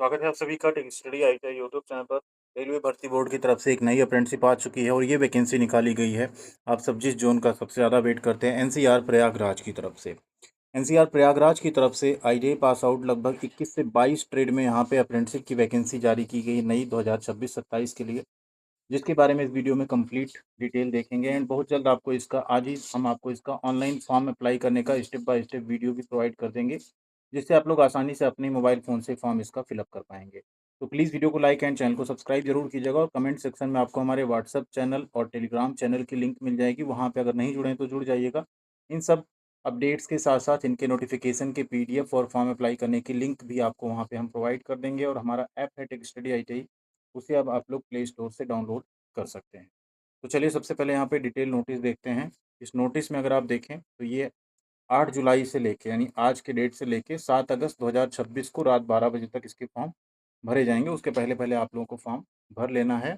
स्वागत है आप सभी का tech study ITI YouTube channel पर। रेलवे भर्ती बोर्ड की तरफ से एक नई अप्रेंटिसशिप आ चुकी है और ये वैकेंसी निकाली गई है। आप सब जिस जोन का सबसे ज़्यादा वेट करते हैं, एनसीआर प्रयागराज की तरफ से। एनसीआर प्रयागराज की तरफ से आईटीआई पास आउट लगभग 21 से 22 ट्रेड में यहाँ पे अप्रेंटिसशिप की वैकेंसी जारी की गई नई 2026-27 के लिए, जिसके बारे में इस वीडियो में कंप्लीट डिटेल देखेंगे। एंड बहुत जल्द आपको इसका आज ही हम आपको इसका ऑनलाइन फॉर्म अप्लाई करने का स्टेप बाय स्टेप वीडियो भी प्रोवाइड कर देंगे, जिससे आप लोग आसानी से अपने मोबाइल फ़ोन से फॉर्म इसका फिलअप कर पाएंगे। तो प्लीज़ वीडियो को लाइक एंड चैनल को सब्सक्राइब जरूर कीजिएगा और कमेंट सेक्शन में आपको हमारे व्हाट्सअप चैनल और टेलीग्राम चैनल की लिंक मिल जाएगी, वहाँ पे अगर नहीं जुड़े हैं तो जुड़ जाइएगा। इन सब अपडेट्स के साथ साथ इनके नोटिफिकेशन के पीडीएफ और फॉर्म अप्लाई करने की लिंक भी आपको वहाँ पे हम प्रोवाइड कर देंगे। और हमारा ऐप है टेक स्टडी आईटीआई, उसे अब आप लोग प्ले स्टोर से डाउनलोड कर सकते हैं। तो चलिए सबसे पहले यहाँ पे डिटेल नोटिस देखते हैं। इस नोटिस में अगर आप देखें तो ये 8 जुलाई से लेके यानी आज के डेट से लेके 7 अगस्त 2026 को रात 12 बजे तक इसके फॉर्म भरे जाएंगे। उसके पहले पहले आप लोगों को फॉर्म भर लेना है।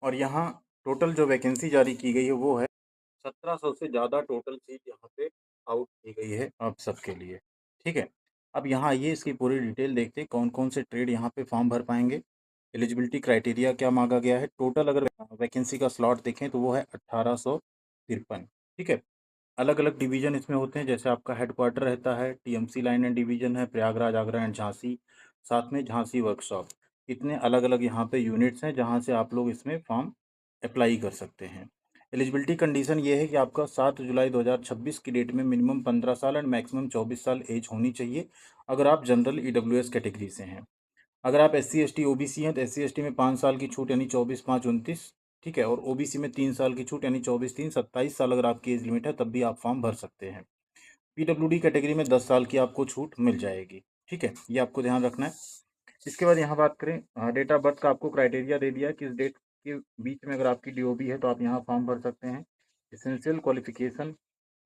और यहाँ टोटल जो वैकेंसी जारी की गई है वो है 1700 से ज़्यादा टोटल सीट यहाँ पे आउट की गई है आप सबके लिए। ठीक है, अब यहाँ आइए इसकी पूरी डिटेल देखते हैं कौन कौन से ट्रेड यहाँ पे फॉर्म भर पाएंगे। एलिजिबिलिटी क्राइटेरिया क्या मांगा गया है, टोटल अगर वैकेंसी का स्लॉट देखें तो वो है 1853। ठीक है, अलग अलग डिवीजन इसमें होते हैं, जैसे आपका हेडक्वार्टर रहता है, टीएमसी लाइन एंड डिवीजन है, प्रयागराज, आगरा एंड झांसी, साथ में झांसी वर्कशॉप। इतने अलग अलग यहाँ पे यूनिट्स हैं जहाँ से आप लोग इसमें फॉर्म अप्लाई कर सकते हैं। एलिजिबिलिटी कंडीशन ये है कि आपका 7 जुलाई 2026 की डेट में मिनिमम 15 साल एंड मैक्सिमम 24 साल एज होनी चाहिए, अगर आप जनरल ईडब्ल्यूएस कैटेगरी से हैं। अगर आप S C S T OBC हैं तो एस सी एस टी में 5 साल की छूट यानी 24/5/29। ठीक है, और ओबीसी में 3 साल की छूट यानी 24/3/27 साल अगर आपकी एज लिमिट है तब भी आप फॉर्म भर सकते हैं। पीडब्ल्यूडी कैटेगरी में 10 साल की आपको छूट मिल जाएगी। ठीक है, ये आपको ध्यान रखना है। इसके बाद यहाँ बात करें डेट ऑफ बर्थ का, आपको क्राइटेरिया दे दिया है कि इस डेट के बीच में अगर आपकी डीओबी है तो आप यहाँ फॉर्म भर सकते हैं। इसेंशियल क्वालिफिकेशन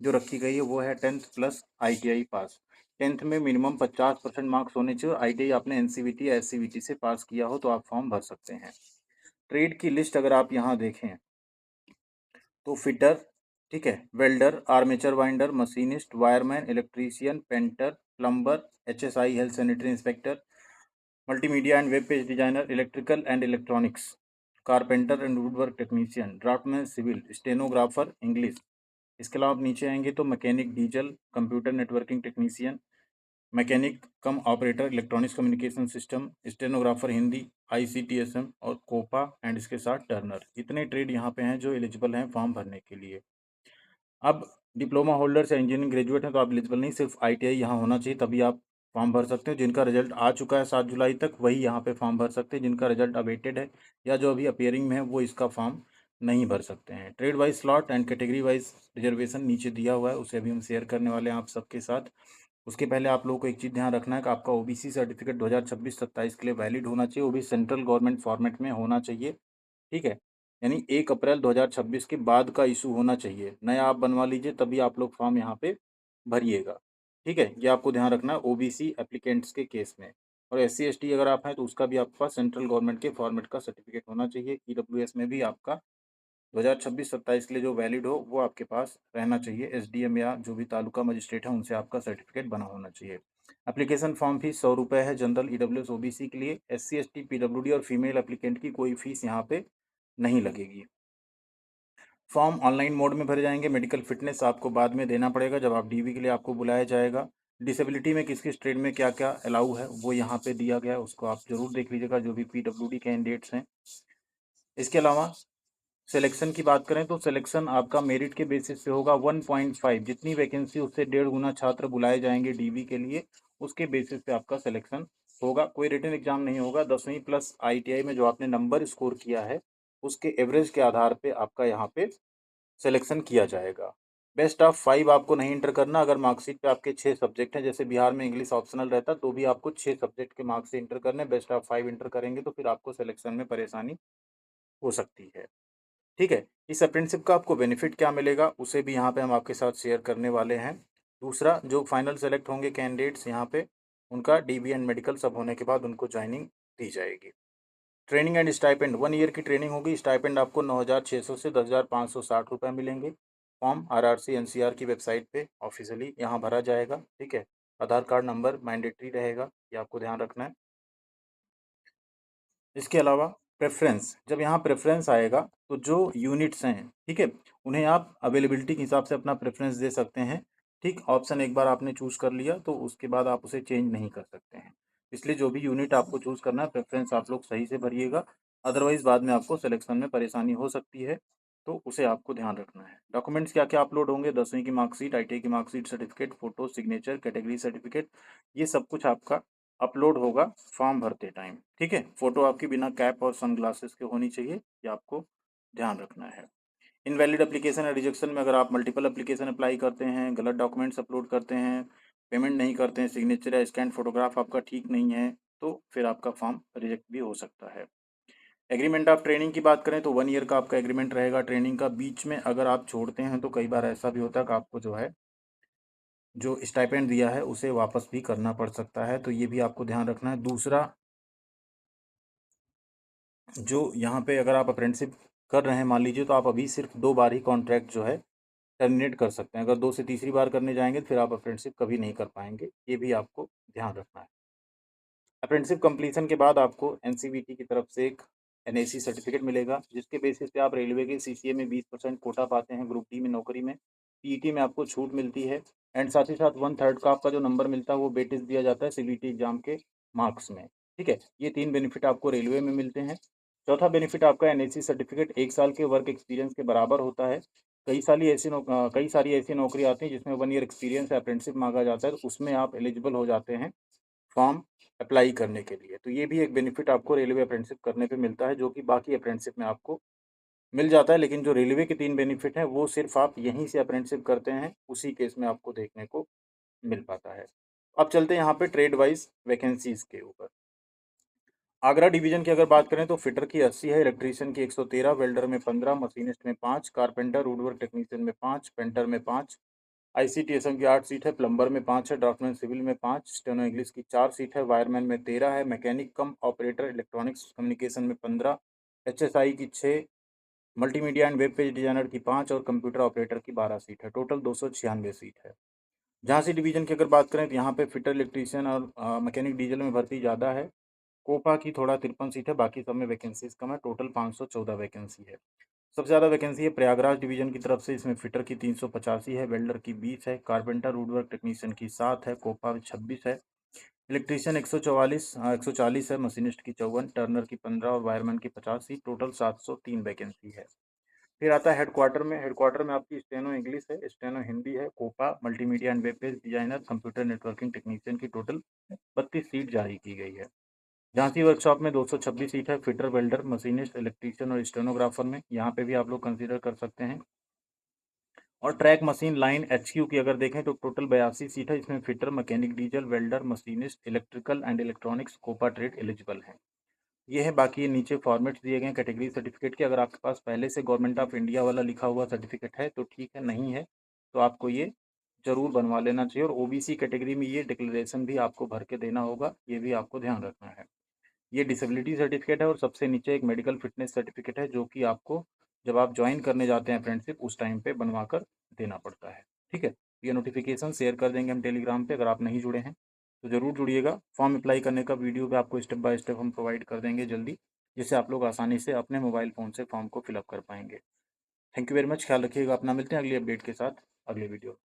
जो रखी गई है वो है 10th plus ITI pass. 10th में मिनिमम 50% मार्क्स होने चाहिए। आईटीआई आपने एनसीवीटी या एससीवीटी से पास किया हो तो आप फॉर्म भर सकते हैं। ट्रेड की लिस्ट अगर आप यहाँ देखें तो फिटर, ठीक है, welder, armature winder, machinist, wireman, electrician, painter, plumber, HSI health sanitary inspector, multimedia and web page designer, electrical and electronics, carpenter and woodwork technician, draftman civil, stenographer English. इसके अलावा आप नीचे आएंगे तो mechanic diesel, computer networking technician, mechanic cum operator electronics communication system, stenographer Hindi, ICTSM और COPA and इसके साथ Turner. इतने ट्रेड यहाँ पे हैं जो एलिजिबल हैं फॉर्म भरने के लिए। अब डिप्लोमा होल्डर्स या इंजीनियरिंग ग्रेजुएट हैं तो आप एलिजिबल नहीं, सिर्फ आईटीआई यहाँ होना चाहिए तभी आप फॉर्म भर सकते हो। जिनका रिजल्ट आ चुका है 7 जुलाई तक वही यहाँ पे फॉर्म भर सकते हैं। जिनका रिजल्ट अवेटेड है या जो अभी अपेयरिंग में है वो इसका फॉर्म नहीं भर सकते हैं। Trade wise slot and category wise reservation नीचे दिया हुआ है, उसे अभी हम शेयर करने वाले हैं आप सबके साथ। उसके पहले आप लोगों को एक चीज़ ध्यान रखना है कि आपका ओबीसी सर्टिफिकेट 2026-27 के लिए वैलिड होना चाहिए, वो भी सेंट्रल गवर्नमेंट फॉर्मेट में होना चाहिए। ठीक है, यानी 1 अप्रैल 2026 के बाद का इशू होना चाहिए। नया आप बनवा लीजिए तभी आप लोग फॉर्म यहाँ पे भरिएगा। ठीक है, ये आपको ध्यान रखना है ओबीसी एप्लीकेंट्स के केस में। और एस सी एस टी अगर आप हैं तो उसका भी आपके पास सेंट्रल गवर्नमेंट के फॉर्मेट का सर्टिफिकेट होना चाहिए। ईडब्ल्यूएस में भी आपका 2026-27 के लिए जो वैलिड हो वो आपके पास रहना चाहिए। एसडीएम या जो भी तालुका मजिस्ट्रेट है उनसे आपका सर्टिफिकेट बना होना चाहिए। एप्लीकेशन फॉर्म फीस 100 रुपये है जनरल ईडब्ल्यूएस ओबीसी के लिए। S C S T PWD और फीमेल एप्लीकेंट की कोई फीस यहाँ पे नहीं लगेगी। फॉर्म ऑनलाइन मोड में भरे जाएंगे। मेडिकल फिटनेस आपको बाद में देना पड़ेगा जब आप डीवी के लिए आपको बुलाया जाएगा। डिसेबिलिटी में किस किस ट्रेड में क्या क्या अलाउ है वो यहाँ पे दिया गया है, उसको आप जरूर देख लीजिएगा जो भी पीडब्ल्यूडी कैंडिडेट्स हैं। इसके अलावा सिलेक्शन की बात करें तो सिलेक्शन आपका मेरिट के बेसिस पे होगा। 1.5 जितनी वैकेंसी उससे 1.5 गुना छात्र बुलाए जाएंगे डीवी के लिए, उसके बेसिस पे आपका सिलेक्शन होगा। कोई रिटन एग्जाम नहीं होगा। 10वीं प्लस आईटीआई में जो आपने नंबर स्कोर किया है उसके एवरेज के आधार पे आपका यहाँ पे सिलेक्शन किया जाएगा। बेस्ट ऑफ 5 आपको नहीं इंटर करना। अगर मार्कशीट पे आपके 6 सब्जेक्ट हैं, जैसे बिहार में इंग्लिश ऑप्शनल रहता तो भी आपको 6 सब्जेक्ट के मार्क्स से इंटर करने। बेस्ट ऑफ 5 इंटर करेंगे तो फिर आपको सिलेक्शन में परेशानी हो सकती है। ठीक है, इस अप्रेंटिसशिप का आपको बेनिफिट क्या मिलेगा उसे भी यहाँ पे हम आपके साथ शेयर करने वाले हैं। दूसरा, जो फाइनल सेलेक्ट होंगे कैंडिडेट्स यहाँ पे, उनका डीबी एंड मेडिकल सब होने के बाद उनको ज्वाइनिंग दी जाएगी। ट्रेनिंग एंड स्टाइपेंड 1 ईयर की ट्रेनिंग होगी। स्टाइपेंड आपको 9,600 से 10,560 रुपये मिलेंगे। फॉर्म आरआरसी एनसीआर की वेबसाइट पे ऑफिशियली यहाँ भरा जाएगा। ठीक है, आधार कार्ड नंबर मैंडेटरी रहेगा, ये आपको ध्यान रखना है। इसके अलावा प्रेफ़रेंस, जब यहाँ प्रेफ़रेंस आएगा तो जो यूनिट्स हैं, ठीक है, उन्हें आप अवेलेबिलिटी के हिसाब से अपना प्रेफ़रेंस दे सकते हैं। ठीक, ऑप्शन एक बार आपने चूज़ कर लिया तो उसके बाद आप उसे चेंज नहीं कर सकते हैं। इसलिए जो भी यूनिट आपको चूज़ करना है प्रेफ़रेंस आप लोग सही से भरिएगा, अदरवाइज़ बाद में आपको सिलेक्शन में परेशानी हो सकती है, तो उसे आपको ध्यान रखना है। डॉक्यूमेंट्स क्या-क्या अपलोड होंगे? 10वीं की मार्कशीट, आईटीआई की marksheet, certificate, photo, signature, category certificate, ये सब कुछ आपका अपलोड होगा फॉर्म भरते टाइम, ठीक है। फोटो आपकी बिना कैप और सनग्लासेस के होनी चाहिए, ये आपको ध्यान रखना है। इनवैलिड एप्लीकेशन या रिजेक्शन में अगर आप मल्टीपल एप्लीकेशन अप्लाई करते हैं, गलत डॉक्यूमेंट्स अपलोड करते हैं, पेमेंट नहीं करते हैं, सिग्नेचर या स्कैन फोटोग्राफ आपका ठीक नहीं है, तो फिर आपका फॉर्म रिजेक्ट भी हो सकता है। एग्रीमेंट ऑफ ट्रेनिंग की बात करें तो 1 ईयर का आपका एग्रीमेंट रहेगा ट्रेनिंग का। बीच में अगर आप छोड़ते हैं तो कई बार ऐसा भी होता है कि आपको जो है जो स्टाइपेंड दिया है उसे वापस भी करना पड़ सकता है, तो ये भी आपको ध्यान रखना है। दूसरा, जो यहाँ पे अगर आप अप्रेंटिसशिप कर रहे हैं मान लीजिए, तो आप अभी सिर्फ 2 बार ही कॉन्ट्रैक्ट जो है टर्मिनेट कर सकते हैं। अगर 2 से तीसरी बार करने जाएंगे तो फिर आप अप्रेंटिसशिप कभी नहीं कर पाएंगे, ये भी आपको ध्यान रखना है। अप्रेंटिसशिप कंप्लीशन के बाद आपको एनसीवीटी की तरफ से एक एनएसी सर्टिफिकेट मिलेगा, जिसके बेसिस पे आप रेलवे के सीसीए में 20% कोटा पाते हैं, ग्रुप डी में नौकरी में, पीईटी में आपको छूट मिलती है, एंड साथ ही साथ 1/3 का आपका जो नंबर मिलता है वो वेटेज दिया जाता है सीबीटी एग्जाम के मार्क्स में, ठीक है। ये 3 बेनिफिट आपको रेलवे में मिलते हैं। चौथा बेनिफिट आपका एनएसी सर्टिफिकेट 1 साल के वर्क एक्सपीरियंस के बराबर होता है। कई सारी ऐसी नौकरी आती हैं जिसमें 1 ईयर एक्सपीरियंस या अप्रेंटिसशिप मांगा जाता है, तो उसमें आप एलिजिबल हो जाते हैं फॉर्म अप्लाई करने के लिए। तो ये भी एक बेनिफिट आपको रेलवे अप्रेंटिसशिप करने पे मिलता है, जो कि बाकी अप्रेंटिसशिप में आपको मिल जाता है। लेकिन जो रेलवे के 3 बेनिफिट हैं, वो सिर्फ़ आप यहीं से अप्रेंटिसशिप करते हैं, उसी केस में आपको देखने को मिल पाता है। अब चलते हैं यहाँ पे ट्रेड वाइज़ वैकेंसीज़ के ऊपर। आगरा डिवीज़न की अगर बात करें तो फिटर की 80 है, इलेक्ट्रीशियन की 113, वेल्डर में 15, मशीनिस्ट में 5, कारपेंटर, वुडवर्क टेक्नीशियन में 5, पेंटर में 5, आईसीटीएसएम की 8 सीट है, प्लम्बर में 5 है, ड्राफ्टमैन सिविल में 5, स्टेनो इंग्लिश की 4 सीट है, वायरमैन में 13 है, mechanic cum operator electronics communication में 15, एचएसआई की 6, multimedia and web page designer की 5 और कंप्यूटर ऑपरेटर की 12 सीट है। टोटल 296 सीट है। झांसी डिवीजन की अगर बात करें तो यहाँ पे फिटर इलेक्ट्रीशियन और मैकेनिक डीजल में भर्ती ज़्यादा है। कोपा की थोड़ा 53 सीट है, बाकी सब में वैकेंसीज कम है। टोटल 514 वैकेंसी है। सबसे ज़्यादा वैकेंसी है प्रयागराज डिवीजन की तरफ से, इसमें फिटर की 385 है, वेल्डर की 20 है, कारपेंटर वुडवर्क टेक्नीशियन की 7 है, कोपा 26 है, इलेक्ट्रीशियन 140 है, मशीनिस्ट की 54, टर्नर की 15 और वायरमैन की 85। टोटल 703 वैकेंसी है। फिर आता है हेडक्वार्टर में आपकी स्टेनो इंग्लिश है, स्टेनो हिंदी है, COPA multimedia and web page designer, computer networking technician की टोटल 32 सीट जारी की गई है। झांसी वर्कशॉप में 226 सीट है, फिटर वेल्डर मशीनिस्ट इलेक्ट्रीशियन और स्टेनोग्राफर में, यहाँ पे भी आप लोग कंसीडर कर सकते हैं। और ट्रैक मशीन लाइन एचक्यू की अगर देखें तो टोटल 82 सीट है, इसमें fitter mechanic diesel welder machinist electrical and electronics COPA trade eligible है। ये है, बाकी ये नीचे फॉर्मेट्स दिए गए हैं कैटेगरी सर्टिफिकेट के। अगर आपके पास पहले से गवर्नमेंट ऑफ इंडिया वाला लिखा हुआ सर्टिफिकेट है तो ठीक है, नहीं है तो आपको ये जरूर बनवा लेना चाहिए। और ओबीसी कैटेगरी में ये डिक्लेरेशन भी आपको भर के देना होगा, ये भी आपको ध्यान रखना है। ये डिसेबिलिटी सर्टिफिकेट है और सबसे नीचे एक मेडिकल फिटनेस सर्टिफिकेट है, जो कि आपको जब आप ज्वाइन करने जाते हैं अप्रेंटिसशिप उस टाइम पे बनवा कर देना पड़ता है, ठीक है। ये नोटिफिकेशन शेयर कर देंगे हम टेलीग्राम पे, अगर आप नहीं जुड़े हैं तो ज़रूर जुड़िएगा। फॉर्म अप्लाई करने का वीडियो भी आपको स्टेप बाय स्टेप हम प्रोवाइड कर देंगे जल्दी, जिससे आप लोग आसानी से अपने मोबाइल फ़ोन से फॉर्म को फिलअप कर पाएंगे। थैंक यू वेरी मच, ख्याल रखिएगा अपना। मिलते हैं अगली अपडेट के साथ अगले वीडियो।